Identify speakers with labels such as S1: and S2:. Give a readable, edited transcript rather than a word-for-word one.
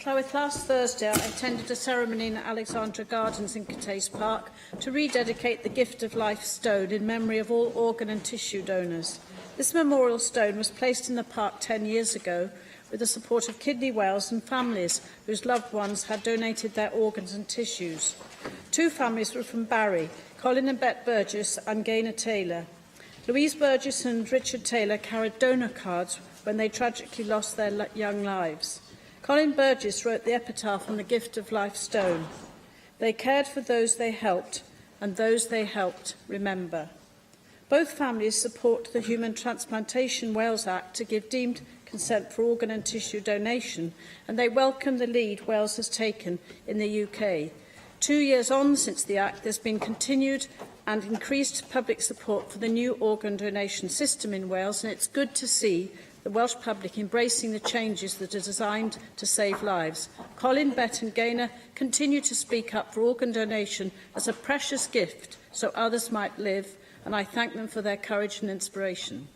S1: Llywydd, last Thursday I attended a ceremony in Alexandra Gardens in Cathays Park to rededicate the Gift of Life stone in memory of all organ and tissue donors. This memorial stone was placed in the park 10 years ago with the support of Kidney Wales and families whose loved ones had donated their organs and tissues. 2 families were from Barry, Colin and Bet Burgess and Gaynor Taylor. Louise Burgess and Richard Taylor carried donor cards when they tragically lost their young lives. Colin Burgess wrote the epitaph on the Gift of Life stone. They cared for those they helped, and those they helped remember. Both families support the Human Transplantation Wales Act to give deemed consent for organ and tissue donation, and they welcome the lead Wales has taken in the UK. 2 years on since the Act, there has been continued and increased public support for the new organ donation system in Wales, and it's good to see the Welsh public embracing the changes that are designed to save lives. Colin, Bet and Gaynor continue to speak up for organ donation as a precious gift so others might live, and I thank them for their courage and inspiration.